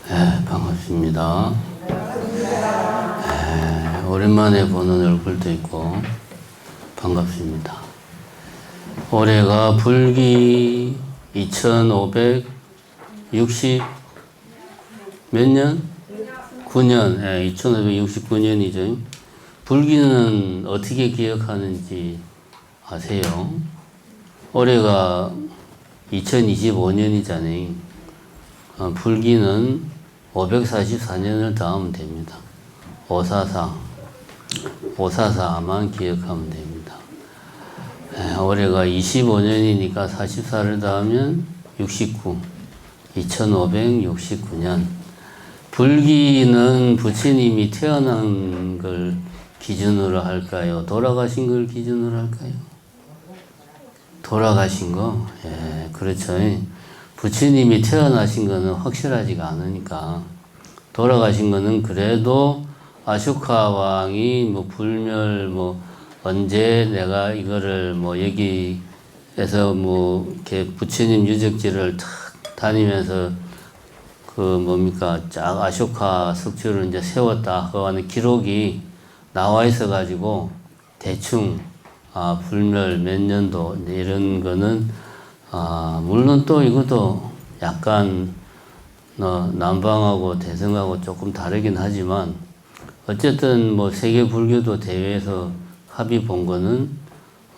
반갑습니다. 오랜만에 보는 얼굴도 있고 반갑습니다. 올해가 불기 2560 몇 년? 9년. 2569년이죠. 불기는 어떻게 기억하는지 아세요? 올해가 2025년이잖아요. 불기는 544년을 더하면 됩니다. 544만 기억하면 됩니다. 올해가 25년이니까 44를 더하면 69, 2569년. 불기는 부처님이 태어난 걸 기준으로 할까요? 돌아가신 걸 기준으로 할까요? 돌아가신 거? 그렇죠. 부처님이 태어나신 거는 확실하지가 않으니까 돌아가신 거는 그래도 아쇼카 왕이 불멸 언제 내가 이거를 여기에서 이렇게 부처님 유적지를 탁 다니면서 쫙 아쇼카 석주를 이제 세웠다 하고 하는 기록이 나와 있어 가지고 대충 불멸 몇 년도 이런 거는 물론 또 이것도 약간 남방하고 대승하고 조금 다르긴 하지만 어쨌든 세계 불교도 대회에서 합의 본 거는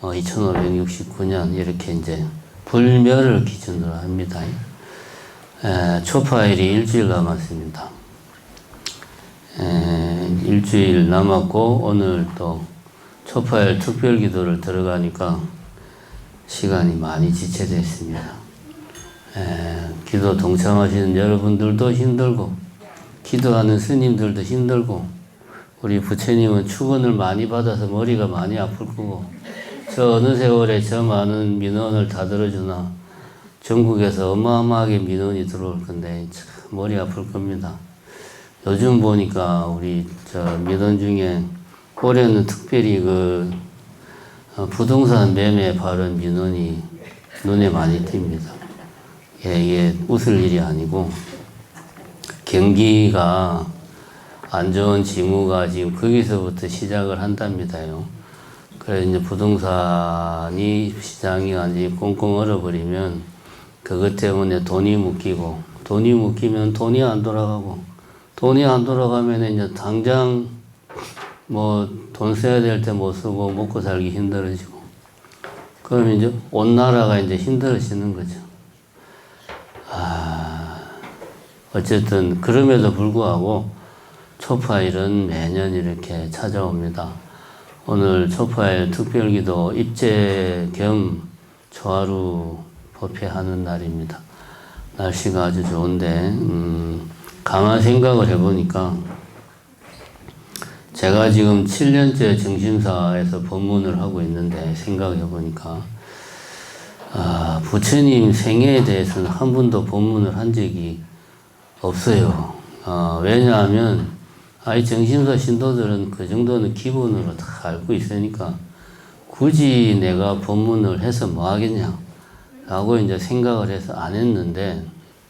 2569년 이렇게 이제 불멸을 기준으로 합니다. 초파일이 일주일 남았습니다. 일주일 남았고 오늘 또 초파일 특별 기도를 들어가니까 시간이 많이 지체됐습니다. 기도 동참하시는 여러분들도 힘들고 기도하는 스님들도 힘들고 우리 부처님은 축원을 많이 받아서 머리가 많이 아플 거고 저 어느 세월에 저 많은 민원을 다 들어주나 전국에서 어마어마하게 민원이 들어올 건데 참 머리 아플 겁니다. 요즘 보니까 우리 저 민원 중에 올해는 특별히 부동산 매매 발언 민원이 눈에 많이 띕니다. 이게 웃을 일이 아니고 경기가 안 좋은 징후가 지금 거기서부터 시작을 한답니다요. 그래서 이제 부동산이 시장이 완전히 꽁꽁 얼어버리면 그것 때문에 돈이 묶이고 돈이 묶이면 돈이 안 돌아가고 돈이 안 돌아가면 이제 당장 돈 써야 될 때 못 쓰고 먹고 살기 힘들어지고 그럼 이제 온 나라가 이제 힘들어지는 거죠. 어쨌든 그럼에도 불구하고 초파일은 매년 이렇게 찾아옵니다. 오늘 초파일 특별기도 입제 겸 초하루 법회하는 날입니다. 날씨가 아주 좋은데 가만 생각을 해보니까 제가 지금 7년째 정심사에서 법문을 하고 있는데 생각해보니까 부처님 생애에 대해서는 한 번도 법문을 한 적이 없어요. 왜냐하면 이 정심사 신도들은 그 정도는 기본으로 다 알고 있으니까 굳이 내가 법문을 해서 뭐 하겠냐 라고 이제 생각을 해서 안 했는데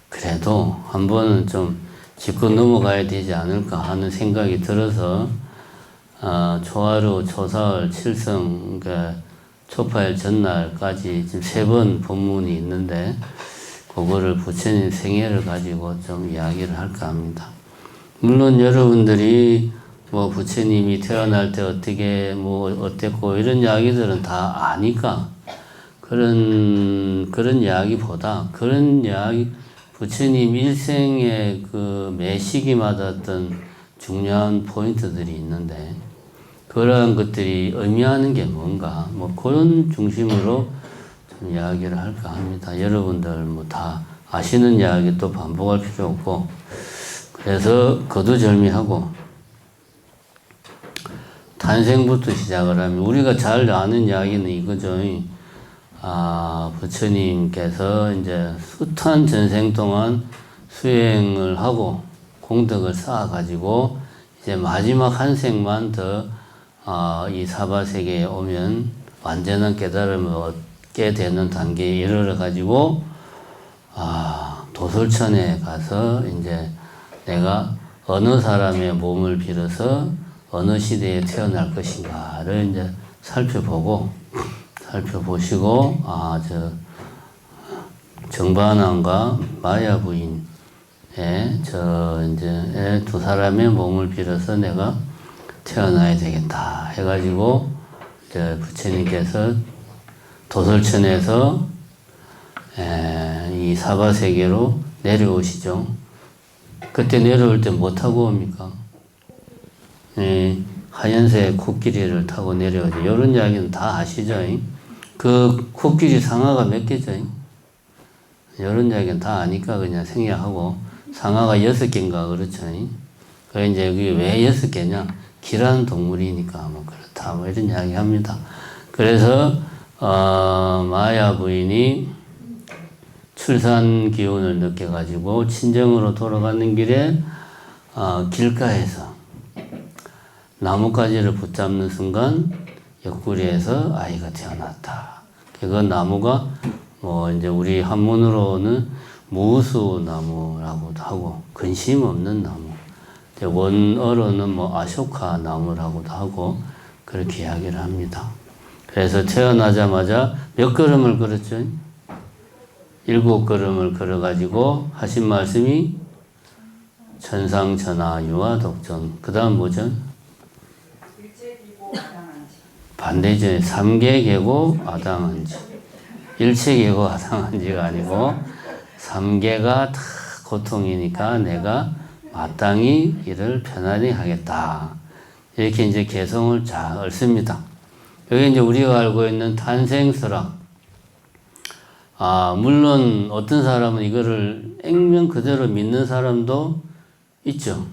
그래도 한 번은 좀 짚고 넘어가야 되지 않을까 하는 생각이 들어서 초하루, 초사흘, 칠성, 초파일 전날까지 지금 3번 법문이 있는데 그거를 부처님 생애를 가지고 좀 이야기를 할까 합니다. 물론 여러분들이 부처님이 태어날 때 어떻게 어땠고 이런 이야기들은 다 아니까 그런 이야기보다 그런 이야기 부처님 일생의 매 시기마다 어떤 중요한 포인트들이 있는데 그러한 것들이 의미하는 게 뭔가 그런 중심으로 좀 이야기를 할까 합니다. 여러분들 다 아시는 이야기 또 반복할 필요 없고 그래서 거두절미하고 탄생부터 시작을 하면 우리가 잘 아는 이야기는 이거죠. 부처님께서 이제 숱한 전생 동안 수행을 하고 공덕을 쌓아가지고 이제 마지막 한 생만 더 이 사바세계에 오면 완전한 깨달음을 얻게 되는 단계에 이르러 가지고 도솔천에 가서 이제 내가 어느 사람의 몸을 빌어서 어느 시대에 태어날 것인가를 이제 살펴보시고, 정반왕과 마야 부인의 이제 두 사람의 몸을 빌어서 내가 태어나야 되겠다 해가지고, 이제 부처님께서 도솔천에서 이 사바세계로 내려오시죠. 그때 내려올 때 뭐 타고 옵니까? 하얀색 코끼리를 타고 내려오죠. 이런 이야기는 다 아시죠? 그 코끼리 상하가 몇 개죠? 이런 이야기는 다 아니까 그냥 생략하고, 상하가 6개인가 그렇죠? 그 이제 여기 왜 6개냐? 기란 동물이니까 뭐 그렇다 뭐 이런 이야기 합니다. 그래서 마야 부인이 출산 기운을 느껴가지고 친정으로 돌아가는 길에 길가에서 나뭇가지를 붙잡는 순간 옆구리에서 아이가 태어났다. 그 나무가 뭐 이제 우리 한문으로는 무수나무라고도 하고 근심 없는 나무. 원어로는 뭐 아쇼카 나무라고도 하고 그렇게 이야기를 합니다. 그래서 태어나자마자 몇 걸음을 걸었죠? 7걸음을 걸어가지고 하신 말씀이 천상천하 유아독존. 그 다음 뭐죠? 반대죠. 삼계계고 아당한지. 일체계고 아당한지가 아니고 삼계가 다 고통이니까 내가 마땅히 이를 편안히 하겠다. 이렇게 이제 개성을 잘 얽습니다. 여기 이제 우리가 알고 있는 탄생설학. 물론 어떤 사람은 이거를 액면 그대로 믿는 사람도 있죠.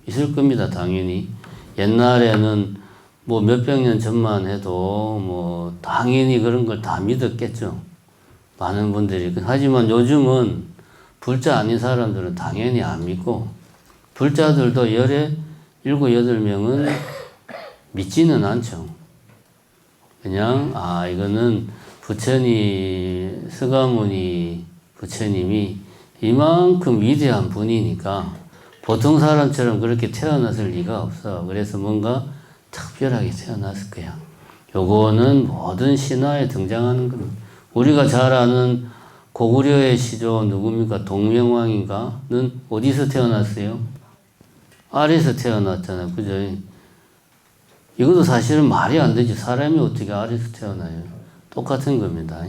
있을 겁니다, 당연히. 옛날에는 뭐 몇백 년 전만 해도 뭐 당연히 그런 걸 다 믿었겠죠. 많은 분들이. 하지만 요즘은 불자 아닌 사람들은 당연히 안 믿고, 불자들도 열에 7, 8명은 믿지는 않죠. 그냥 이거는 부처님, 서가모니 부처님이 이만큼 위대한 분이니까 보통 사람처럼 그렇게 태어났을 리가 없어. 그래서 뭔가 특별하게 태어났을 거야. 요거는 모든 신화에 등장하는 겁니다. 우리가 잘 아는 고구려의 시조 누굽니까? 동명왕인가는 어디서 태어났어요? 알에서 태어났잖아요. 그죠? 이것도 사실은 말이 안 되지. 사람이 어떻게 알에서 태어나요? 똑같은 겁니다.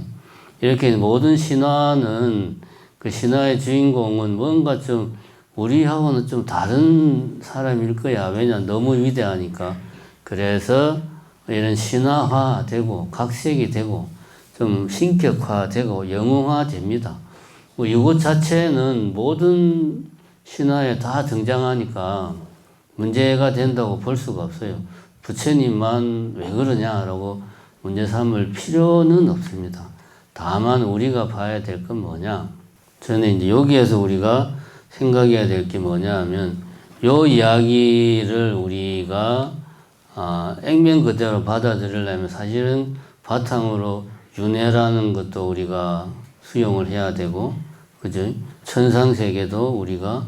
이렇게 모든 신화는 그 신화의 주인공은 뭔가 좀 우리하고는 좀 다른 사람일 거야. 왜냐? 너무 위대하니까. 그래서 이런 신화화되고 각색이 되고 좀 신격화되고 영웅화됩니다. 뭐 이것 자체는 모든 신화에 다 등장하니까 문제가 된다고 볼 수가 없어요. 부처님만 왜 그러냐라고 문제 삼을 필요는 없습니다. 다만 우리가 봐야 될 건 뭐냐? 저는 이제 여기에서 우리가 생각해야 될 게 뭐냐 하면 요 이야기를 우리가 액면 그대로 받아들이려면 사실은 바탕으로 윤회라는 것도 우리가 수용을 해야 되고, 그죠? 천상세계도 우리가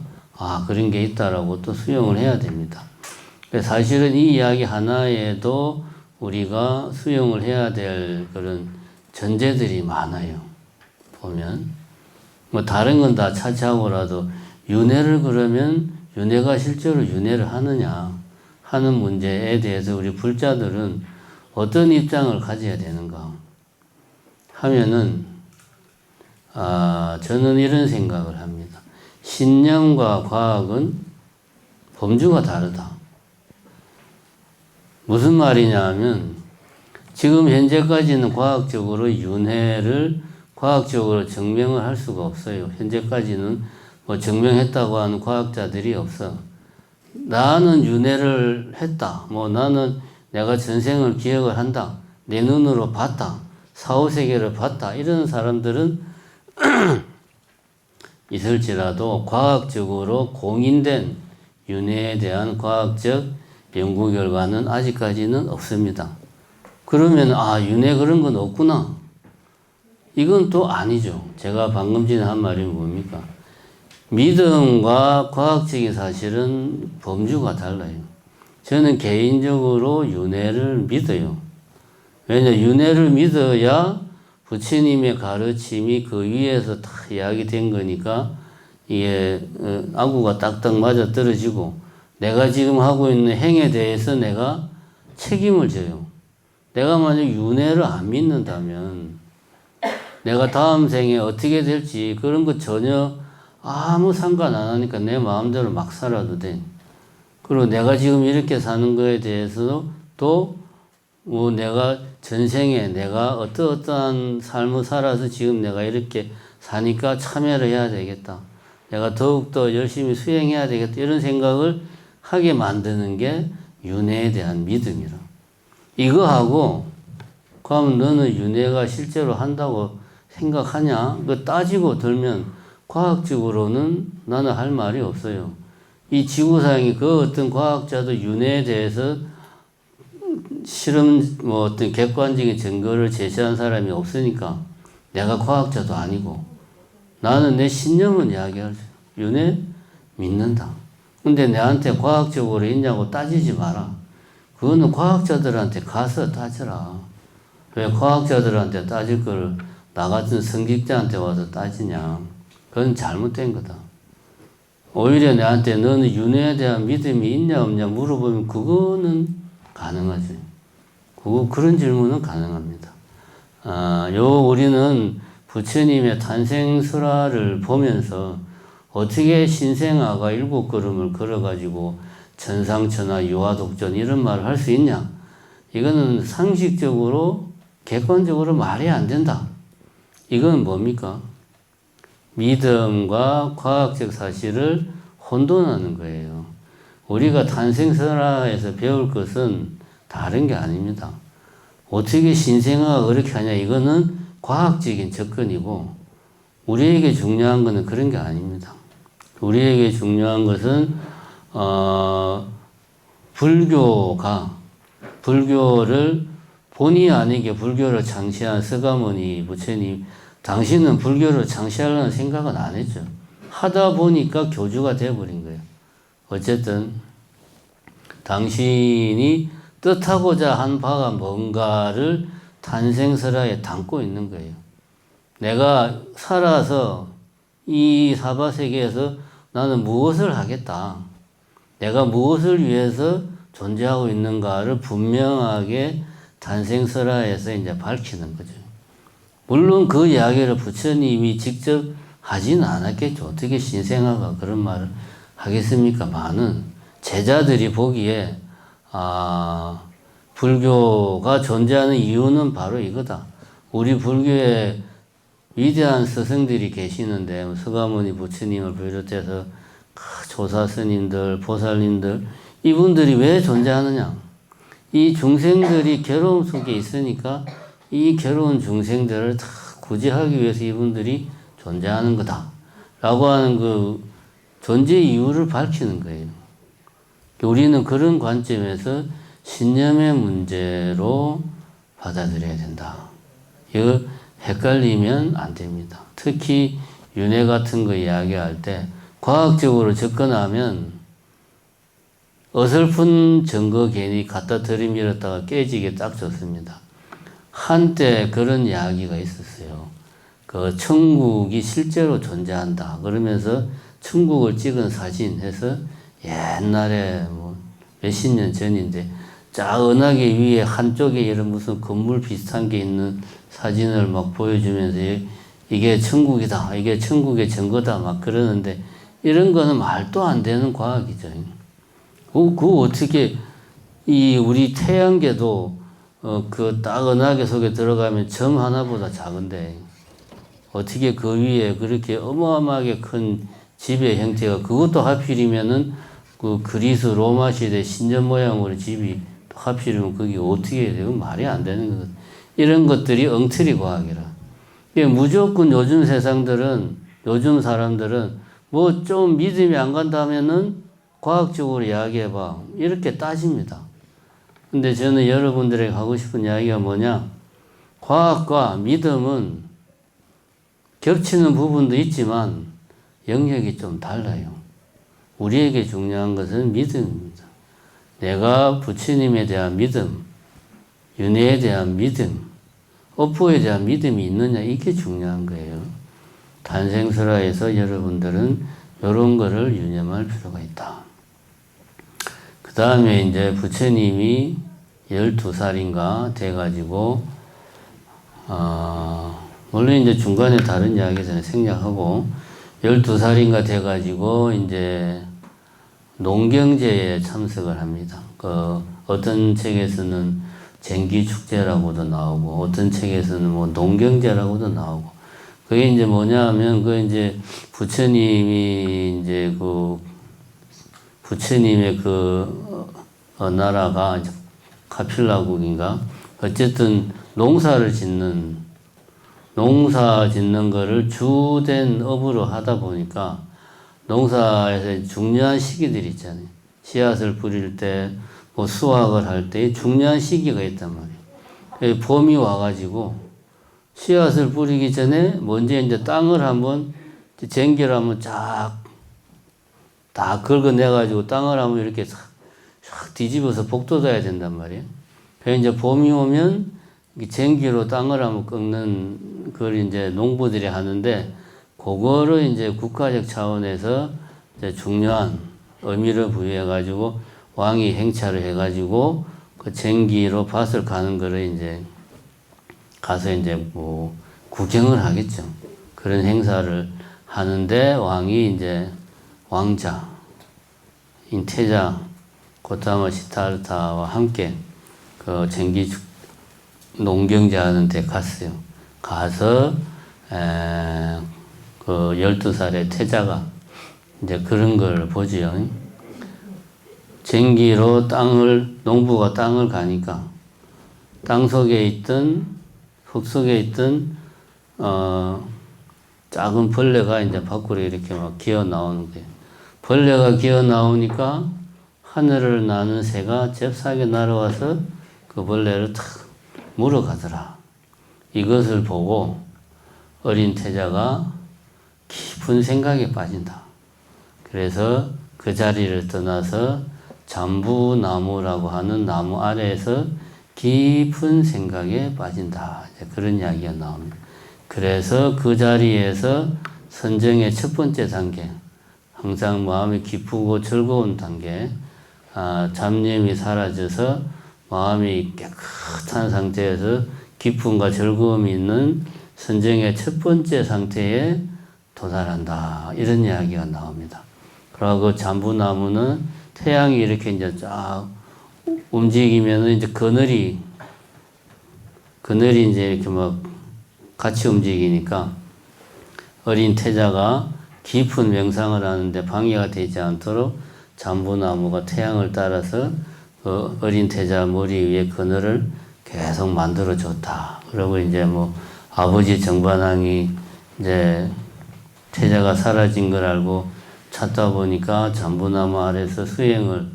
그런 게 있다라고 또 수용을 해야 됩니다. 사실은 이 이야기 하나에도 우리가 수용을 해야 될 그런 전제들이 많아요. 보면 뭐 다른 건 다 차치하고라도 윤회를 그러면 윤회가 실제로 윤회를 하느냐 하는 문제에 대해서 우리 불자들은 어떤 입장을 가져야 되는가 하면은 저는 이런 생각을 합니다. 신념과 과학은 범주가 다르다. 무슨 말이냐 하면 지금 현재까지는 과학적으로 윤회를 과학적으로 증명을 할 수가 없어요. 현재까지는 뭐 증명했다고 하는 과학자들이 없어. 나는 윤회를 했다. 뭐 나는 내가 전생을 기억을 한다. 내 눈으로 봤다. 사후세계를 봤다. 이런 사람들은 있을지라도 과학적으로 공인된 윤회에 대한 과학적 연구 결과는 아직까지는 없습니다. 그러면 윤회 그런 건 없구나. 이건 또 아니죠. 제가 방금 전에 한 말이 뭡니까? 믿음과 과학적인 사실은 범주가 달라요. 저는 개인적으로 윤회를 믿어요. 왜냐, 윤회를 믿어야 부처님의 가르침이 그 위에서 다 이야기된 거니까 이게 아구가 딱딱 맞아 떨어지고 내가 지금 하고 있는 행에 대해서 내가 책임을 져요. 내가 만약 윤회를 안 믿는다면 내가 다음 생에 어떻게 될지 그런 거 전혀 아무 상관 안 하니까 내 마음대로 막 살아도 돼. 그리고 내가 지금 이렇게 사는 거에 대해서 또 뭐 내가 전생에 내가 어떠한 삶을 살아서 지금 내가 이렇게 사니까 참여를 해야 되겠다. 내가 더욱더 열심히 수행해야 되겠다. 이런 생각을 하게 만드는 게 윤회에 대한 믿음이라. 이거 하고 그럼 너는 윤회가 실제로 한다고 생각하냐? 그 따지고 들면 과학적으로는 나는 할 말이 없어요. 이 지구상에 그 어떤 과학자도 윤회에 대해서 실험 뭐 어떤 객관적인 증거를 제시한 사람이 없으니까 내가 과학자도 아니고 나는 내 신념은 이야기할 수 윤회 믿는다. 근데 내한테 과학적으로 있냐고 따지지 마라. 그거는 과학자들한테 가서 따져라. 왜 과학자들한테 따질 거를 나 같은 성직자한테 와서 따지냐. 그건 잘못된 거다. 오히려 내한테 너는 윤회에 대한 믿음이 있냐 없냐 물어보면 그거는 가능하지. 그런 질문은 가능합니다. 우리는 부처님의 탄생설화를 보면서 어떻게 신생아가 7걸음을 걸어가지고 천상천하 유아독전 이런 말을 할 수 있냐? 이거는 상식적으로 객관적으로 말이 안 된다. 이건 뭡니까? 믿음과 과학적 사실을 혼돈하는 거예요. 우리가 탄생설화에서 배울 것은 다른 게 아닙니다. 어떻게 신생아가 그렇게 하냐? 이거는 과학적인 접근이고 우리에게 중요한 것은 그런 게 아닙니다. 우리에게 중요한 것은 불교를 본의 아니게 불교를 창시한 서가모니 부처님, 당신은 불교를 창시하려는 생각은 안 했죠. 하다 보니까 교주가 되어버린 거예요. 어쨌든 당신이 뜻하고자 한 바가 뭔가를 탄생설화에 담고 있는 거예요. 내가 살아서 이 사바세계에서 나는 무엇을 하겠다. 내가 무엇을 위해서 존재하고 있는가를 분명하게 탄생설화에서 이제 밝히는 거죠. 물론 그 이야기를 부처님이 직접 하지는 않았겠죠. 어떻게 신생아가 그런 말을 하겠습니까? 많은 제자들이 보기에 불교가 존재하는 이유는 바로 이거다. 우리 불교에 위대한 스승들이 계시는데 서가모니 부처님을 비롯해서 조사스님들, 보살님들 이분들이 왜 존재하느냐? 이 중생들이 괴로움 속에 있으니까 이 괴로운 중생들을 다 구제하기 위해서 이분들이 존재하는 거다. 라고 하는 그 존재 이유를 밝히는 거예요. 우리는 그런 관점에서 신념의 문제로 받아들여야 된다. 이거 헷갈리면 안 됩니다. 특히 윤회 같은 거 이야기할 때 과학적으로 접근하면 어설픈 증거 괜히 갖다 들이밀었다가 깨지게 딱 좋습니다. 한때 그런 이야기가 있었어요. 그 천국이 실제로 존재한다. 그러면서 천국을 찍은 사진 해서 옛날에 뭐 몇십 년 전인데 은하계 위에 한쪽에 이런 무슨 건물 비슷한 게 있는 사진을 막 보여주면서 이게 천국이다. 이게 천국의 증거다. 막 그러는데 이런 거는 말도 안 되는 과학이죠. 그 어떻게 우리 태양계도 그 딱 은하계 속에 들어가면 점 하나보다 작은데 어떻게 그 위에 그렇게 어마어마하게 큰 집의 형태가 그것도 하필이면은 그 그리스 로마 시대 신전 모양으로 집이 하필이면 그게 어떻게 돼요? 말이 안 되는 것. 이런 것들이 엉터리 과학이라. 무조건 요즘 사람들은 뭐 좀 믿음이 안 간다면은 과학적으로 이야기해봐. 이렇게 따집니다. 근데 저는 여러분들에게 하고 싶은 이야기가 뭐냐? 과학과 믿음은 겹치는 부분도 있지만 영역이 좀 달라요. 우리에게 중요한 것은 믿음입니다. 내가 부처님에 대한 믿음, 윤회에 대한 믿음, 업보에 대한 믿음이 있느냐, 이게 중요한 거예요. 탄생설화에서 여러분들은 이런 거를 유념할 필요가 있다. 그 다음에 이제 부처님이 12살인가 돼가지고, 물론 이제 중간에 다른 이야기에서는 생략하고, 12살인가 돼가지고, 이제, 농경제에 참석을 합니다. 어떤 책에서는 쟁기축제라고도 나오고, 어떤 책에서는 뭐 농경제라고도 나오고, 그게 이제 뭐냐 하면, 이제 부처님이 이제 부처님의 나라가 이제 카필라국인가? 어쨌든 농사 짓는 거를 주된 업으로 하다 보니까 농사에서 중요한 시기들이 있잖아요. 씨앗을 뿌릴 때, 뭐 수확을 할 때 중요한 시기가 있단 말이에요. 봄이 와가지고 씨앗을 뿌리기 전에 먼저 이제 땅을 한번 쟁기를 한번 쫙 다 긁어내가지고 땅을 한번 이렇게 싹 뒤집어서 복돋아야 된단 말이에요. 그래서 이제 봄이 오면 쟁기로 땅을 한번 꺾는 걸 이제 농부들이 하는데, 그거를 이제 국가적 차원에서 이제 중요한 의미를 부여해가지고 왕이 행차를 해가지고 그 쟁기로 밭을 가는 거를 이제 가서 이제 뭐 구경을 하겠죠. 그런 행사를 하는데 왕이 이제 왕자, 태자, 고타마 시타르타와 함께 그 쟁기 농경제 하는 데 갔어요. 가서, 그 12살의 태자가 이제 그런 걸 보지요. 쟁기로 농부가 땅을 가니까 땅 속에 있던, 흙 속에 있던, 작은 벌레가 이제 밖으로 이렇게 막 기어 나오는 거예요. 벌레가 기어 나오니까 하늘을 나는 새가 잽싸게 날아와서 그 벌레를 탁 물어가더라. 이것을 보고 어린 태자가 깊은 생각에 빠진다. 그래서 그 자리를 떠나서 잠부나무라고 하는 나무 아래에서 깊은 생각에 빠진다. 그런 이야기가 나옵니다. 그래서 그 자리에서 선정의 첫 번째 단계, 항상 마음이 기쁘고 즐거운 단계, 잡념이 사라져서 마음이 깨끗한 상태에서 기쁨과 즐거움이 있는 선정의 첫 번째 상태에 도달한다. 이런 이야기가 나옵니다. 그리고 잠부나무는 태양이 이렇게 이제 쫙 움직이면은 이제 그늘이 이제 이렇게 막 같이 움직이니까 어린 태자가 깊은 명상을 하는데 방해가 되지 않도록 잠부나무가 태양을 따라서 그 어린 태자 머리 위에 그늘을 계속 만들어 줬다. 그리고 이제 뭐 아버지 정반왕이 이제 태자가 사라진 걸 알고 찾다 보니까 잠부나무 아래서 수행을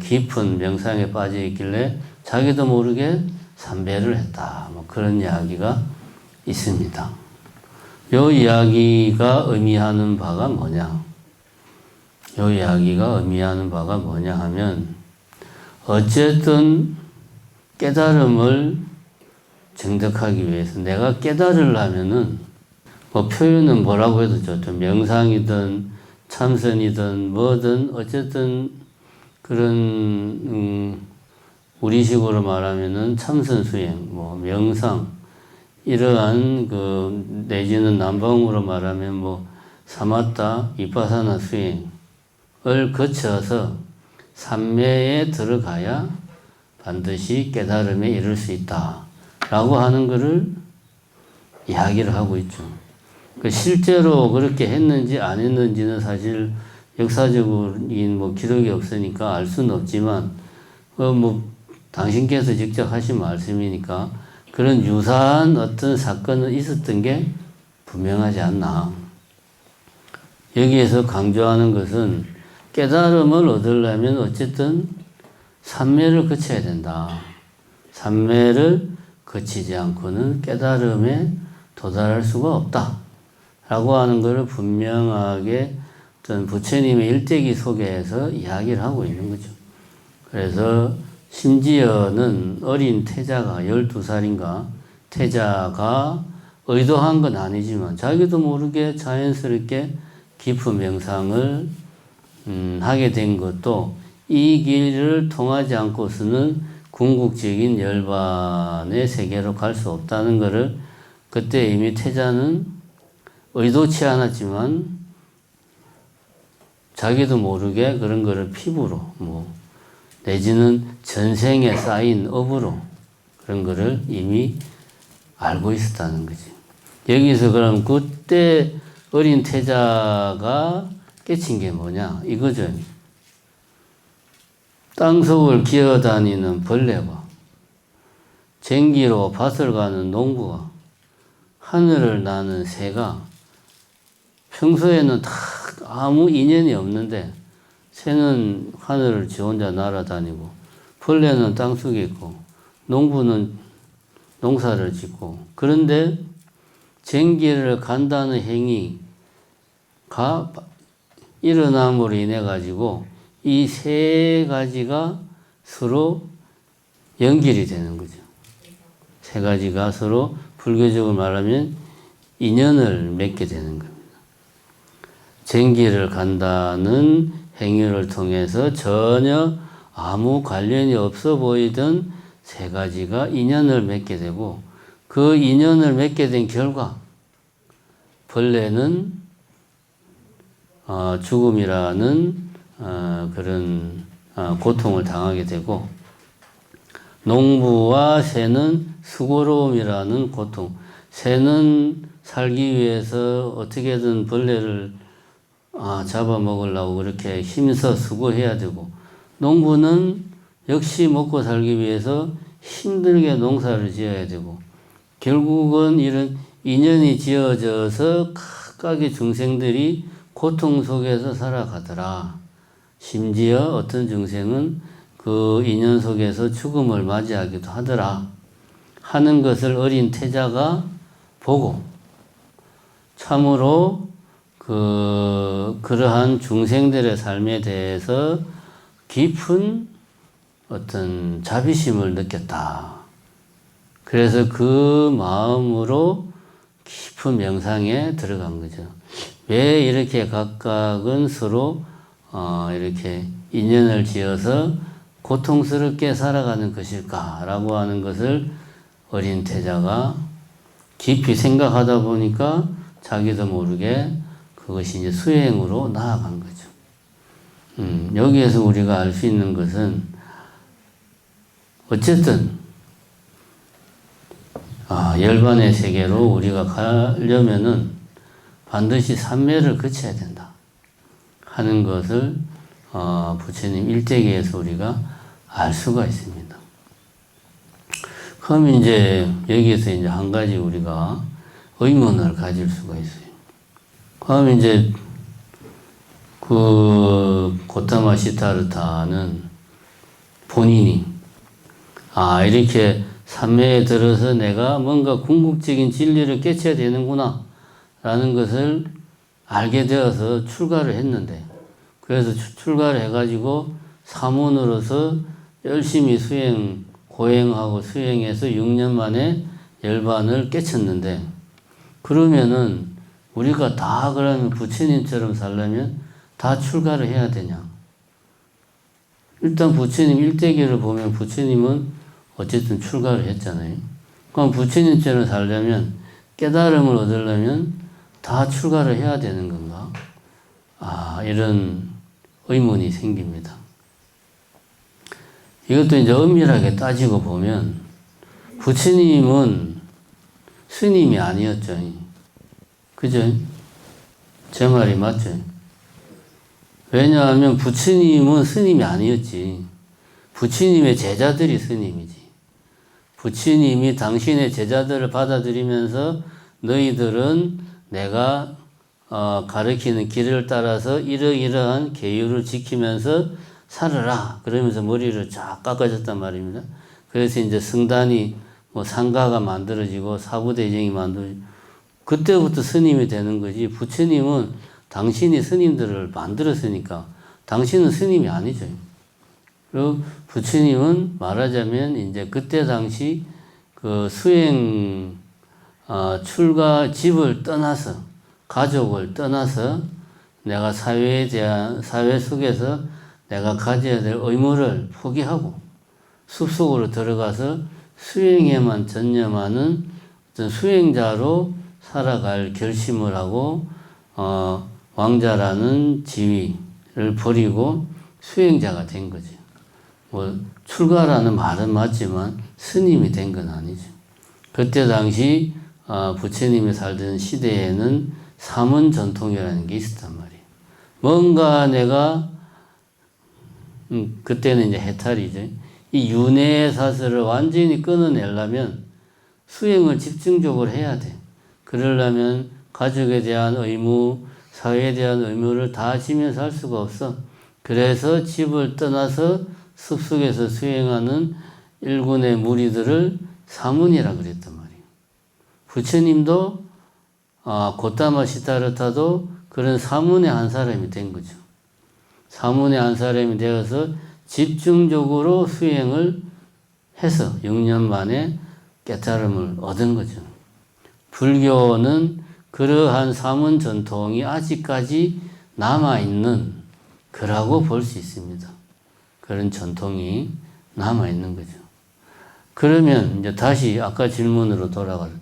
깊은 명상에 빠져 있길래 자기도 모르게 삼배를 했다. 뭐 그런 이야기가 있습니다. 요 이야기가 의미하는 바가 뭐냐? 요 이야기가 의미하는 바가 뭐냐 하면, 어쨌든 깨달음을 정득하기 위해서 내가 깨달으려면은 뭐 표현은 뭐라고 해도 좋죠. 명상이든 참선이든 뭐든 어쨌든 그런 우리식으로 말하면은 참선 수행, 뭐 명상, 이러한 내지는 남방으로 말하면 뭐 사마타 비파사나 수행을 거쳐서 삼매에 들어가야 반드시 깨달음에 이를 수 있다 라고 하는 것을 이야기를 하고 있죠. 실제로 그렇게 했는지 안 했는지는 사실 역사적인 뭐 기록이 없으니까 알 수는 없지만, 뭐 당신께서 직접 하신 말씀이니까 그런 유사한 어떤 사건은 있었던 게 분명하지 않나. 여기에서 강조하는 것은 깨달음을 얻으려면 어쨌든 삼매를 거쳐야 된다. 삼매를 거치지 않고는 깨달음에 도달할 수가 없다 라고 하는 것을 분명하게 어떤 부처님의 일대기 속에서 이야기를 하고 있는 거죠. 그래서 심지어는 어린 태자가 12살인가 태자가 의도한 건 아니지만 자기도 모르게 자연스럽게 깊은 명상을 하게 된 것도 이 길을 통하지 않고서는 궁극적인 열반의 세계로 갈 수 없다는 것을 그때 이미 태자는 의도치 않았지만 자기도 모르게 그런 거를 피부로 내지는 전생에 쌓인 업으로 그런 거를 이미 알고 있었다는 거지. 여기서 그럼 그때 어린 태자가 깨친 게 뭐냐 이거죠. 땅속을 기어다니는 벌레와 쟁기로 밭을 가는 농부와 하늘을 나는 새가 평소에는 다 아무 인연이 없는데 새는 하늘을 지 혼자 날아다니고 벌레는 땅속에 있고 농부는 농사를 짓고 그런데 쟁기를 간다는 행위가 일어남으로 인해 가지고 이 세 가지가 서로 연결이 되는 거죠. 세 가지가 서로 불교적으로 말하면 인연을 맺게 되는 겁니다. 쟁기를 간다는 행위를 통해서 전혀 아무 관련이 없어 보이던 세 가지가 인연을 맺게 되고 그 인연을 맺게 된 결과 벌레는 죽음이라는 그런 고통을 당하게 되고 농부와 새는 수고로움이라는 고통. 새는 살기 위해서 어떻게든 벌레를 잡아먹으려고 그렇게 힘써 수고해야 되고 농부는 역시 먹고 살기 위해서 힘들게 농사를 지어야 되고 결국은 이런 인연이 지어져서 각각의 중생들이 고통 속에서 살아가더라. 심지어 어떤 중생은 그 인연 속에서 죽음을 맞이하기도 하더라. 하는 것을 어린 태자가 보고 참으로 그러한 중생들의 삶에 대해서 깊은 어떤 자비심을 느꼈다. 그래서 그 마음으로 깊은 명상에 들어간 거죠. 왜 이렇게 각각은 서로 이렇게 인연을 지어서 고통스럽게 살아가는 것일까라고 하는 것을 어린 태자가 깊이 생각하다 보니까 자기도 모르게 그것이 이제 수행으로 나아간 거죠. 여기에서 우리가 알 수 있는 것은 어쨌든 열반의 세계로 우리가 가려면은 반드시 삼매를 거쳐야 된다 하는 것을 부처님 일대기에서 우리가 알 수가 있습니다. 그럼 이제 여기에서 이제 한 가지 우리가 의문을 가질 수가 있어요. 그럼 이제 그 고타마 시타르타는 본인이 이렇게 삼매에 들어서 내가 뭔가 궁극적인 진리를 깨쳐야 되는구나 라는 것을 알게 되어서 출가를 했는데 그래서 출가를 해가지고 사문으로서 열심히 고행하고 수행해서 6년 만에 열반을 깨쳤는데 그러면은 우리가 다 그러면 부처님처럼 살려면 다 출가를 해야 되냐? 일단 부처님 일대기를 보면 부처님은 어쨌든 출가를 했잖아요. 그럼 부처님처럼 살려면 깨달음을 얻으려면 다 출가를 해야 되는 건가? 이런 의문이 생깁니다. 이것도 이제 엄밀하게 따지고 보면 부처님은 스님이 아니었죠. 그죠? 제 말이 맞죠? 왜냐하면 부처님은 스님이 아니었지. 부처님의 제자들이 스님이지. 부처님이 당신의 제자들을 받아들이면서 너희들은 내가 가르치는 길을 따라서 이러이러한 계율을 지키면서 살아라. 그러면서 머리를 쫙 깎아줬단 말입니다. 그래서 이제 성단이 상가가 만들어지고 사부대정이 만들어지고 그때부터 스님이 되는 거지. 부처님은 당신이 스님들을 만들었으니까 당신은 스님이 아니죠. 그리고 부처님은 말하자면 이제 그때 당시 그 수행, 출가 집을 떠나서, 가족을 떠나서 내가 사회 속에서 내가 가져야 될 의무를 포기하고 숲속으로 들어가서 수행에만 전념하는 어떤 수행자로 살아갈 결심을 하고, 왕자라는 지위를 버리고 수행자가 된 거죠. 뭐, 출가라는 말은 맞지만 스님이 된 건 아니죠. 그때 당시, 부처님이 살던 시대에는 사문 전통이라는 게 있었단 말이에요. 뭔가 내가, 그때는 이제 해탈이죠. 이 윤회의 사슬을 완전히 끊어내려면 수행을 집중적으로 해야 돼. 그러려면 가족에 대한 의무, 사회에 대한 의무를 다 지면서 할 수가 없어. 그래서 집을 떠나서 숲속에서 수행하는 일군의 무리들을 사문이라 그랬단 말이에요. 부처님도, 고타마 시타르타도 그런 사문의 한 사람이 된 거죠. 사문의 한 사람이 되어서 집중적으로 수행을 해서 6년 만에 깨달음을 얻은 거죠. 불교는 그러한 사문 전통이 아직까지 남아있는 거라고 볼 수 있습니다. 그런 전통이 남아있는 거죠. 그러면 이제 다시 아까 질문으로 돌아가서,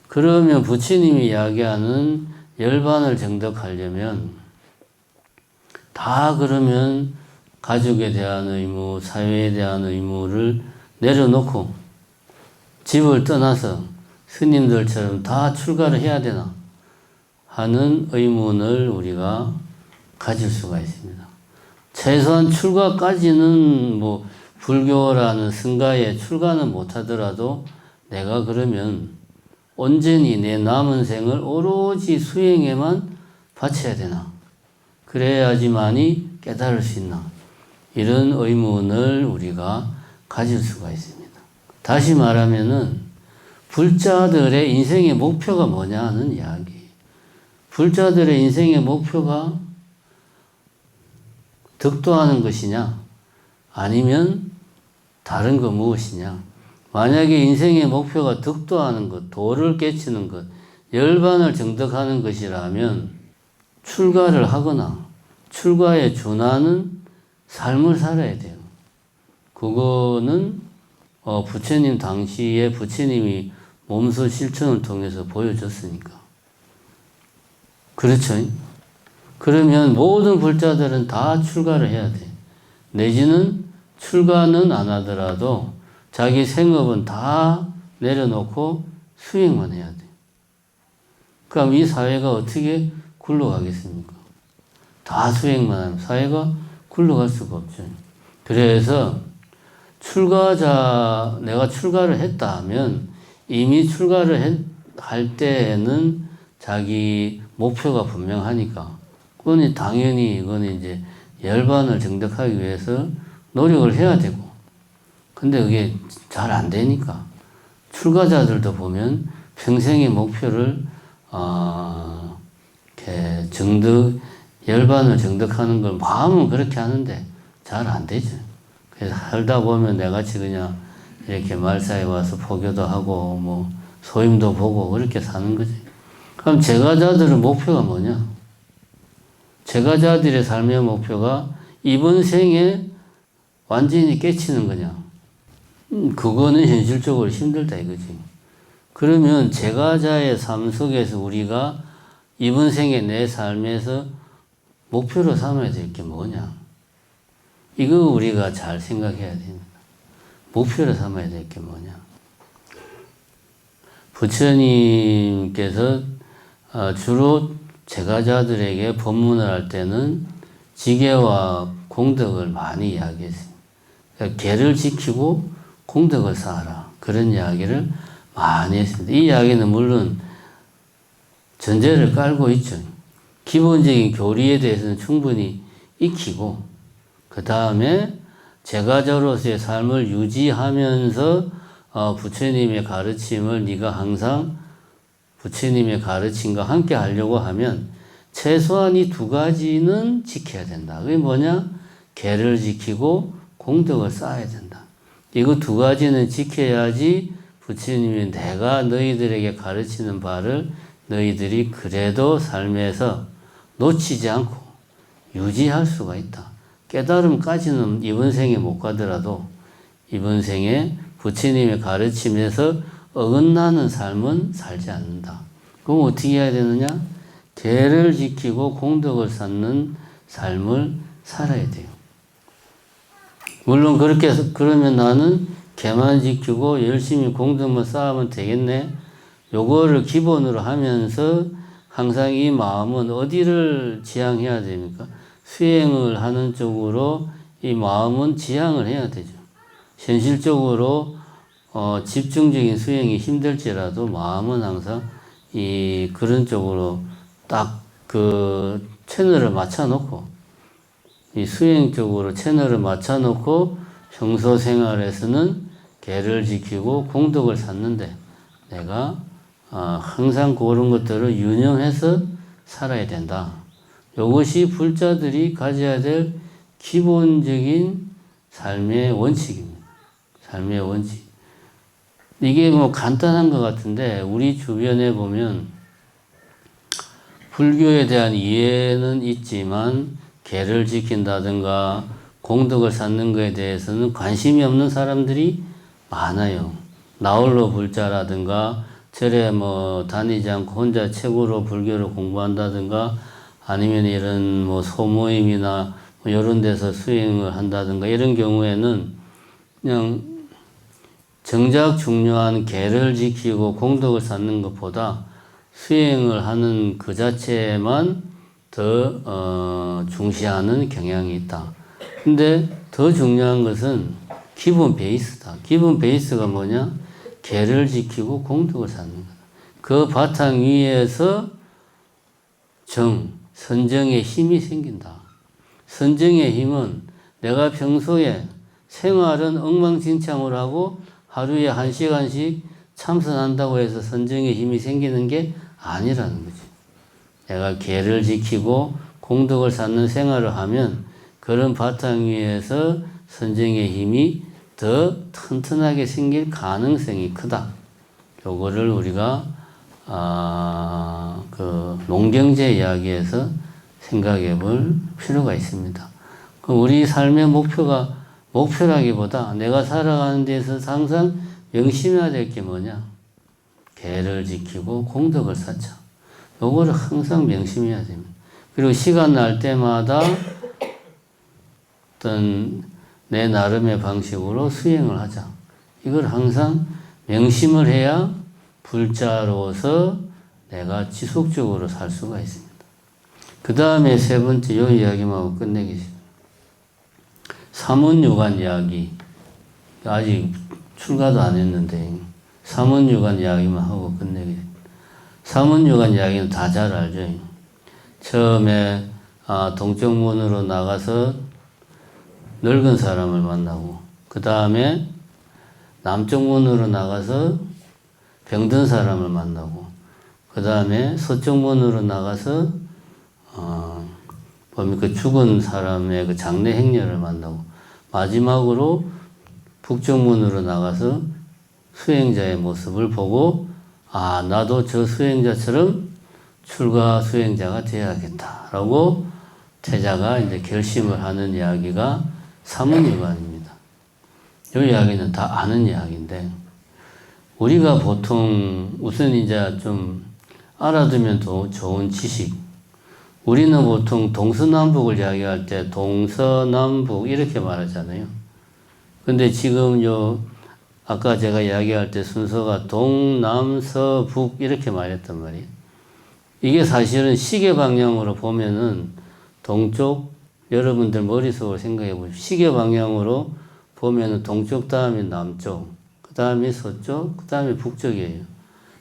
그러면 부처님이 이야기하는 열반을 정덕하려면 다 그러면 가족에 대한 의무, 사회에 대한 의무를 내려놓고 집을 떠나서 스님들처럼 다 출가를 해야 되나 하는 의문을 우리가 가질 수가 있습니다. 최소한 출가까지는 뭐 불교라는 승가에 출가는 못하더라도 내가 그러면 온전히 내 남은 생을 오로지 수행에만 바쳐야 되나? 그래야지만이 깨달을 수 있나? 이런 의문을 우리가 가질 수가 있습니다. 다시 말하면은 불자들의 인생의 목표가 뭐냐 하는 이야기. 불자들의 인생의 목표가 덕도하는 것이냐? 아니면 다른 거 무엇이냐? 만약에 인생의 목표가 덕도하는 것, 도를 깨치는 것, 열반을 정덕하는 것이라면 출가를 하거나 출가에 준하는 삶을 살아야 돼요. 그거는 부처님 당시에 부처님이 몸소 실천을 통해서 보여줬으니까. 그렇죠? 그러면 모든 불자들은 다 출가를 해야 돼. 내지는 출가는 안 하더라도 자기 생업은 다 내려놓고 수행만 해야 돼. 그럼 이 사회가 어떻게 굴러가겠습니까? 다 수행만 하면 사회가 굴러갈 수가 없죠. 그래서 내가 출가를 했다 하면 이미 출가를 할 때에는 자기 목표가 분명하니까 그건 당연히 이거는 이제 열반을 정덕하기 위해서 노력을 해야 되고, 근데 그게 잘 안 되니까 출가자들도 보면 평생의 목표를 이렇게 열반을 정덕하는 걸 마음은 그렇게 하는데 잘 안 되죠. 그래서 살다 보면 내같이 그냥 이렇게 말사에 와서 포교도 하고 뭐 소임도 보고 그렇게 사는 거지. 그럼 제가자들의 목표가 뭐냐? 제가자들의 삶의 목표가 이번 생에 완전히 깨치는 거냐? 그거는 현실적으로 힘들다 이거지. 그러면 제가자의 삶 속에서 우리가 이번 생에 내 삶에서 목표로 삼아야 될 게 뭐냐? 이거 우리가 잘 생각해야 됩니다. 목표로 삼아야 될 게 뭐냐? 부처님께서 주로 제가자들에게 법문을 할 때는 지계와 공덕을 많이 이야기했습니다. 그러니까 계를 지키고 공덕을 쌓아라. 그런 이야기를 많이 했습니다. 이 이야기는 물론 전제를 깔고 있죠. 기본적인 교리에 대해서는 충분히 익히고, 그 다음에 제가자로서의 삶을 유지하면서 부처님의 가르침을 네가 항상 부처님의 가르침과 함께 하려고 하면 최소한 이 두 가지는 지켜야 된다. 그게 뭐냐? 계를 지키고 공덕을 쌓아야 된다. 이거 두 가지는 지켜야지 부처님이 내가 너희들에게 가르치는 바를 너희들이 그래도 삶에서 놓치지 않고 유지할 수가 있다. 깨달음까지는 이번 생에 못 가더라도 이번 생에 부처님의 가르침에서 어긋나는 삶은 살지 않는다. 그럼 어떻게 해야 되느냐? 계를 지키고 공덕을 쌓는 삶을 살아야 돼요. 물론 그렇게 해서 그러면 나는 계만 지키고 열심히 공덕만 쌓으면 되겠네. 요거를 기본으로 하면서 항상 이 마음은 어디를 지향해야 됩니까? 수행을 하는 쪽으로 이 마음은 지향을 해야 되죠. 현실적으로 집중적인 수행이 힘들지라도 마음은 항상 그런 쪽으로 딱 그 채널을 맞춰놓고 이 수행 쪽으로 채널을 맞춰놓고 평소 생활에서는 계를 지키고 공덕을 쌓는데 내가 항상 그런 것들을 유념해서 살아야 된다. 이것이 불자들이 가져야 될 기본적인 삶의 원칙입니다. 삶의 원칙. 이게 뭐 간단한 것 같은데 우리 주변에 보면 불교에 대한 이해는 있지만 계를 지킨다든가 공덕을 쌓는 것에 대해서는 관심이 없는 사람들이 많아요. 나홀로 불자라든가 절에 뭐 다니지 않고 혼자 책으로 불교를 공부한다든가 아니면 이런 뭐 소모임이나 뭐 이런 데서 수행을 한다든가 이런 경우에는 그냥 정작 중요한 계를 지키고 공덕을 쌓는 것보다 수행을 하는 그 자체에만 더 중시하는 경향이 있다. 근데 더 중요한 것은 기본 베이스다. 기본 베이스가 뭐냐? 계를 지키고 공덕을 쌓는 거다. 그 바탕 위에서 선정의 힘이 생긴다. 선정의 힘은 내가 평소에 생활은 엉망진창으로 하고 하루에 1시간씩 참선한다고 해서 선정의 힘이 생기는 게 아니라는 거지. 내가 계를 지키고 공덕을 쌓는 생활을 하면 그런 바탕 위에서 선정의 힘이 더 튼튼하게 생길 가능성이 크다. 요거를 우리가 그 농경제 이야기에서 생각해 볼 필요가 있습니다. 우리 삶의 목표라기보다 내가 살아가는 데서 항상 명심해야 될 게 뭐냐? 계를 지키고 공덕을 쌓자. 요거를 항상 명심해야 됩니다. 그리고 시간 날 때마다 어떤 내 나름의 방식으로 수행을 하자. 이걸 항상 명심을 해야 불자로서 내가 지속적으로 살 수가 있습니다. 그 다음에 세 번째 요 이야기만 하고 끝내겠습니다. 삼원유관 이야기. 아직 출가도 안 했는데 삼원유관 이야기만 하고 끝내겠습니다. 삼원유관 이야기는 다 잘 알죠. 처음에 동쪽 문으로 나가서 늙은 사람을 만나고 그 다음에 남쪽 문으로 나가서 병든 사람을 만나고 그 다음에 서쪽 문으로 나가서 그 죽은 사람의 그 장례 행렬을 만나고 마지막으로 북쪽 문으로 나가서 수행자의 모습을 보고 나도 저 수행자처럼 출가 수행자가 되어야겠다라고 태자가 이제 결심을 하는 이야기가 삼원유관입니다. 이 이야기는 다 아는 이야기인데 우리가 보통 우선 이제 좀 알아두면 더 좋은 지식. 우리는 보통 동서남북을 이야기할 때 동서남북 이렇게 말하잖아요. 근데 지금 아까 제가 이야기할 때 순서가 동남서북 이렇게 말했단 말이에요. 이게 사실은 시계 방향으로 보면은 동쪽, 여러분들 머릿속으로 생각해 보십시오. 시계 방향으로 보면은 동쪽 다음에 남쪽, 그 다음에 서쪽, 그 다음에 북쪽이에요.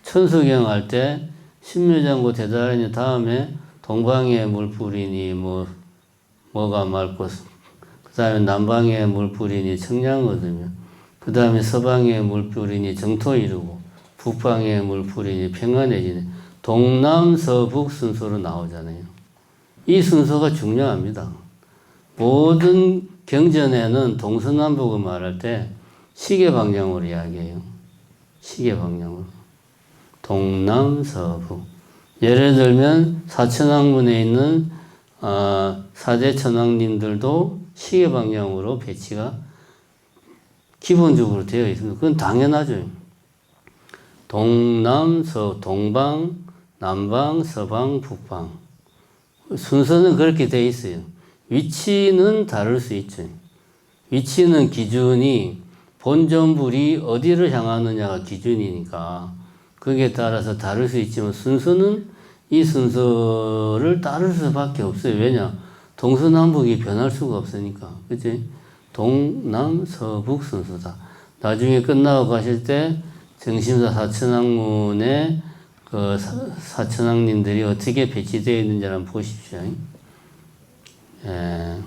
천수경 할 때 신묘장구 대단하니 다음에 동방에 물 뿌리니 뭐가 맑고 그 다음에 남방에 물 뿌리니 청량거든요. 그 다음에 서방에 물 뿌리니 정토 이루고 북방의 물풀이 평안해지네. 동남서북 순서로 나오잖아요. 이 순서가 중요합니다. 모든 경전에는 동서남북을 말할 때 시계 방향으로 이야기해요. 시계 방향으로. 동남서북. 예를 들면 사천왕문에 있는 사대 천왕님들도 시계 방향으로 배치가 기본적으로 되어 있습니다. 그건 당연하죠. 동방, 남방, 서방, 북방. 순서는 그렇게 되어 있어요. 위치는 다를 수 있죠. 위치는 기준이 본전불이 어디를 향하느냐가 기준이니까 거기에 따라서 다를 수 있지만 순서는 이 순서를 따를 수밖에 없어요. 왜냐? 동서남북이 변할 수가 없으니까. 그치? 동남서북 순서다. 나중에 끝나고 가실 때 정심사 사천왕문에 그 사천왕님들이 어떻게 배치되어 있는지 한번 보십시오. 예,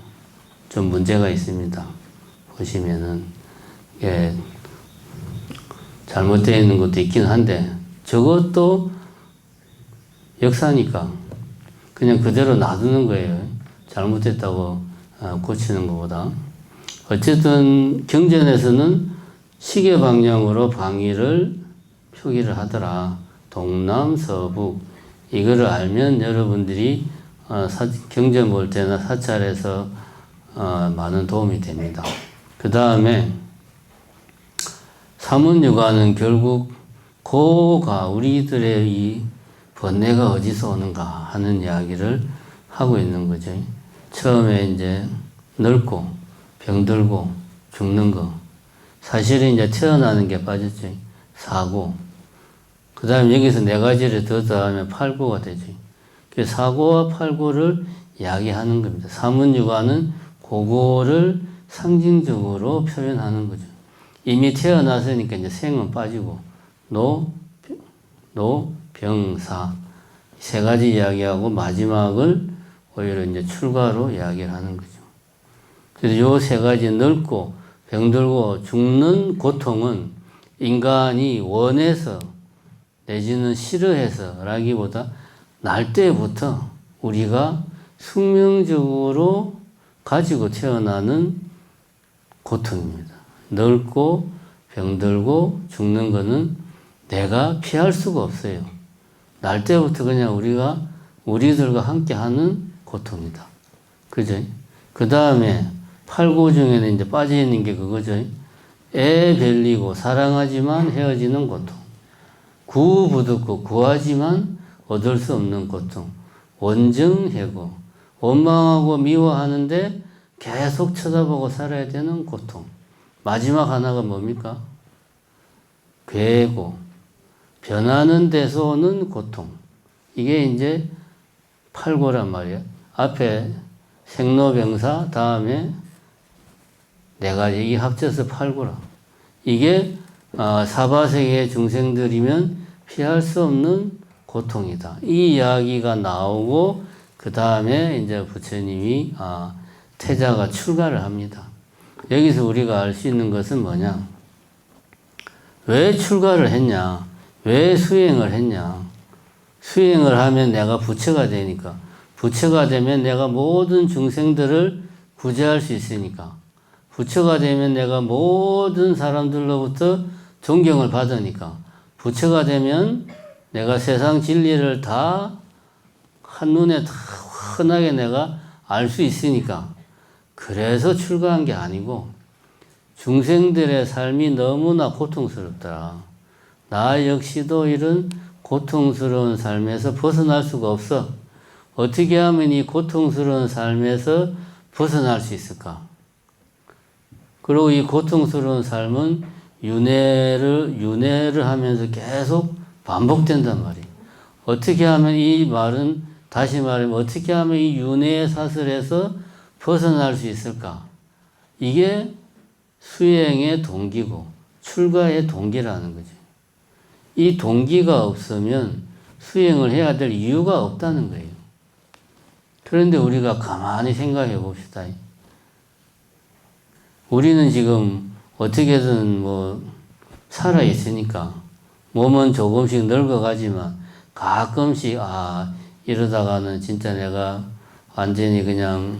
좀 문제가 있습니다. 보시면은, 예, 잘못되어 있는 것도 있긴 한데, 저것도 역사니까 그냥 그대로 놔두는 거예요. 잘못됐다고 고치는 것보다. 어쨌든 경전에서는 시계 방향으로 방위를 표기를 하더라. 동남서북. 이거를 알면 여러분들이 경전 볼 때나 사찰에서 많은 도움이 됩니다. 그 다음에 사문유가는 결국 고가 우리들의 이 번뇌가 어디서 오는가 하는 이야기를 하고 있는 거죠. 처음에 이제 늙고 병들고 죽는 거. 사실은 이제 태어나는 게 빠졌죠. 사고. 그 다음에 여기서 네 가지를 더 더하면 팔고가 되죠. 그 사고와 팔고를 이야기하는 겁니다. 사문유가는 그거를 상징적으로 표현하는 거죠. 이미 태어났으니까 이제 생은 빠지고, 병, 사. 세 가지 이야기하고 마지막을 오히려 이제 출가로 이야기를 하는 거죠. 그래서 요 세 가지 늙고, 병들고, 죽는 고통은 인간이 원해서 내지는 싫어해서 라기보다 날 때부터 우리가 숙명적으로 가지고 태어나는 고통입니다. 늙고 병들고 죽는 거는 내가 피할 수가 없어요. 날 때부터 그냥 우리들과 함께 하는 고통이다. 그죠? 그 다음에 팔고 중에는 이제 빠져있는 게 그거죠. 애 별리고 사랑하지만 헤어지는 고통. 구부듣고 구하지만 얻을 수 없는 고통. 원증해고 원망하고 미워하는데 계속 쳐다보고 살아야 되는 고통. 마지막 하나가 뭡니까? 괴고 변하는 데서 오는 고통. 이게 이제 팔고란 말이야. 앞에 생로병사 다음에 네 가지 이 합쳐서 팔고라. 이게 사바세계의 중생들이면 피할 수 없는 고통이다. 이 이야기가 나오고 그 다음에 이제 부처님이 태자가 출가를 합니다. 여기서 우리가 알 수 있는 것은 뭐냐? 왜 출가를 했냐? 왜 수행을 했냐? 수행을 하면 내가 부처가 되니까. 부처가 되면 내가 모든 중생들을 구제할 수 있으니까. 부처가 되면 내가 모든 사람들로부터 존경을 받으니까. 부처가 되면 내가 세상 진리를 다 한눈에 다 흔하게 내가 알 수 있으니까. 그래서 출가한 게 아니고 중생들의 삶이 너무나 고통스럽더라. 나 역시도 이런 고통스러운 삶에서 벗어날 수가 없어. 어떻게 하면 이 고통스러운 삶에서 벗어날 수 있을까? 그리고 이 고통스러운 삶은 윤회를 하면서 계속 반복된단 말이에요. 어떻게 하면 이 말은, 다시 말하면 어떻게 하면 이 윤회의 사슬에서 벗어날 수 있을까? 이게 수행의 동기고 출가의 동기라는 거지. 이 동기가 없으면 수행을 해야 될 이유가 없다는 거예요. 그런데 우리가 가만히 생각해 봅시다. 우리는 지금 어떻게든 살아 있으니까 몸은 조금씩 늙어가지만 가끔씩 이러다가는 진짜 내가 완전히 그냥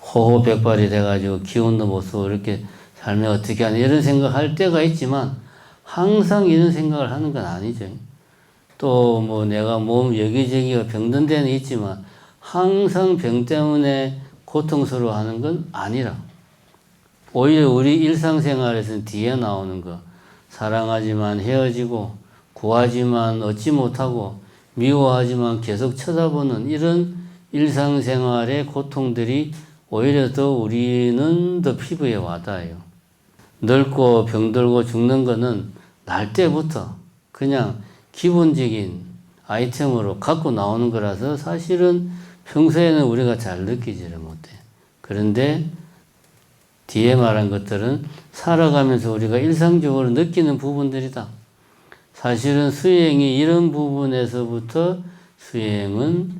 호호백발이 돼가지고 기운도 못 쓰고 이렇게 살면 어떻게 하냐 이런 생각할 때가 있지만 항상 이런 생각을 하는 건 아니죠. 또 뭐 내가 몸 여기저기가 병든 데는 있지만 항상 병 때문에 고통스러워하는 건 아니라 오히려 우리 일상생활에서는 뒤에 나오는 거 사랑하지만 헤어지고 구하지만 얻지 못하고 미워하지만 계속 쳐다보는 이런 일상생활의 고통들이 오히려 더 우리는 더 피부에 와닿아요. 늙고 병들고 죽는 거는 날 때부터 그냥 기본적인 아이템으로 갖고 나오는 거라서 사실은 평소에는 우리가 잘 느끼지를 못해. 그런데 뒤에 말한 것들은 살아가면서 우리가 일상적으로 느끼는 부분들이다. 사실은 수행이 이런 부분에서부터 수행은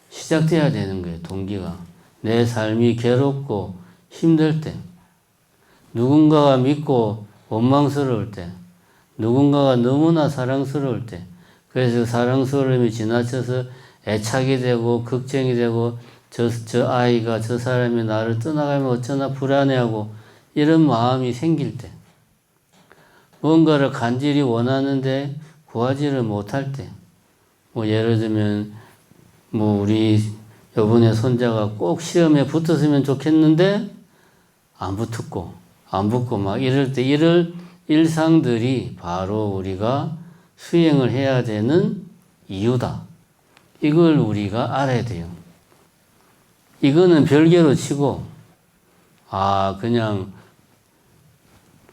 시작돼야 되는 거예요. 동기가. 내 삶이 괴롭고 힘들 때, 누군가가 믿고 원망스러울 때, 누군가가 너무나 사랑스러울 때, 그래서 사랑스러움이 지나쳐서 애착이 되고 걱정이 되고 저 아이가 저 사람이 나를 떠나가면 어쩌나 불안해하고 이런 마음이 생길 때, 뭔가를 간절히 원하는데 구하지를 못할 때, 뭐 예를 들면 뭐 우리 여분의 손자가 꼭 시험에 붙었으면 좋겠는데 안 붙고 막 이럴 때 이럴 일상들이 바로 우리가 수행을 해야 되는 이유다. 이걸 우리가 알아야 돼요. 이거는 별개로 치고 그냥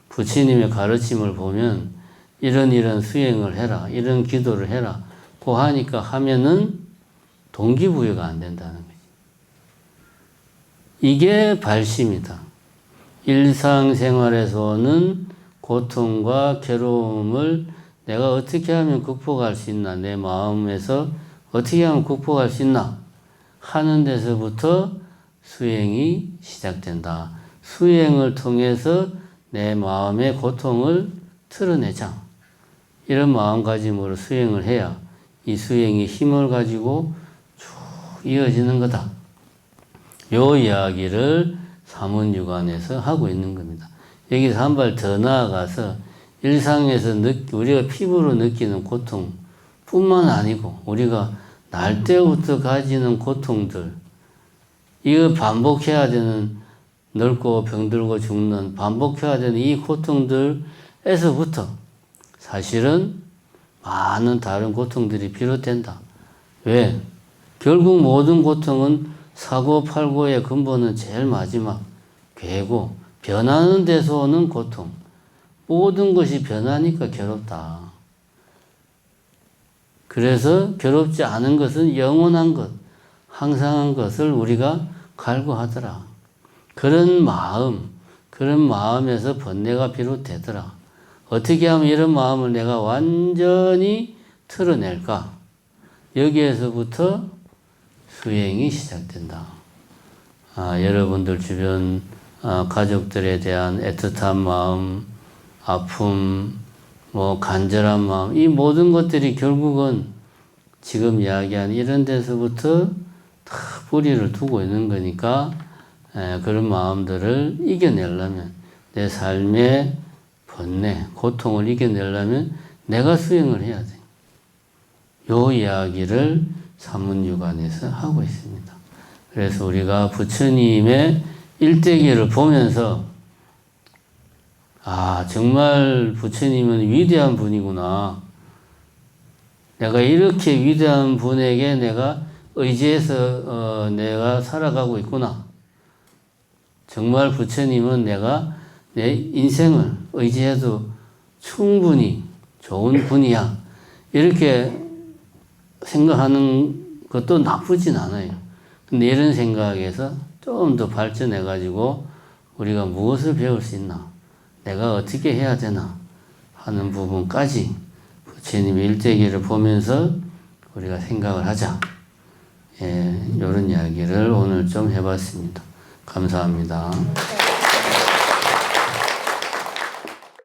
부처님의 가르침을 보면 이런 수행을 해라. 이런 기도를 해라. 고 하니까 하면은 동기부여가 안 된다는 거지. 이게 발심이다. 일상생활에서는 고통과 괴로움을 내가 어떻게 하면 극복할 수 있나, 내 마음에서 어떻게 하면 극복할 수 있나 하는 데서부터 수행이 시작된다. 수행을 통해서 내 마음의 고통을 털어내자. 이런 마음가짐으로 수행을 해야 이 수행이 힘을 가지고 쭉 이어지는 거다. 요 이야기를 사문유관에서 하고 있는 겁니다. 여기서 한 발 더 나아가서 일상에서 우리가 피부로 느끼는 고통뿐만 아니고 우리가 날 때부터 가지는 고통들, 이거 반복해야 되는, 늙고 병들고 죽는 반복해야 되는 이 고통들에서부터 사실은 많은 다른 고통들이 비롯된다. 왜? 결국 모든 고통은 사고팔고의 근본은 제일 마지막 괴고, 변하는 데서 오는 고통. 모든 것이 변하니까 괴롭다. 그래서 괴롭지 않은 것은 영원한 것, 항상한 것을 우리가 갈구하더라. 그런 마음에서 번뇌가 비롯되더라. 어떻게 하면 이런 마음을 내가 완전히 털어낼까? 여기에서부터 수행이 시작된다. 여러분들 주변 가족들에 대한 애틋한 마음, 아픔, 간절한 마음, 이 모든 것들이 결국은 지금 이야기한 이런 데서부터 다 뿌리를 두고 있는 거니까 그런 마음들을 이겨내려면, 내 삶의 번뇌, 고통을 이겨내려면 내가 수행을 해야 돼. 요 이야기를 사문유관에서 하고 있습니다. 그래서 우리가 부처님의 일대기를 보면서 정말 부처님은 위대한 분이구나. 내가 이렇게 위대한 분에게 내가 의지해서 내가 살아가고 있구나. 정말 부처님은 내가 내 인생을 의지해도 충분히 좋은 분이야. 이렇게 생각하는 것도 나쁘진 않아요. 근데 이런 생각에서 좀 더 발전해가지고 우리가 무엇을 배울 수 있나? 내가 어떻게 해야 되나? 하는 부분까지 부처님의 일대기를 보면서 우리가 생각을 하자. 이런 이야기를 오늘 좀 해봤습니다. 감사합니다.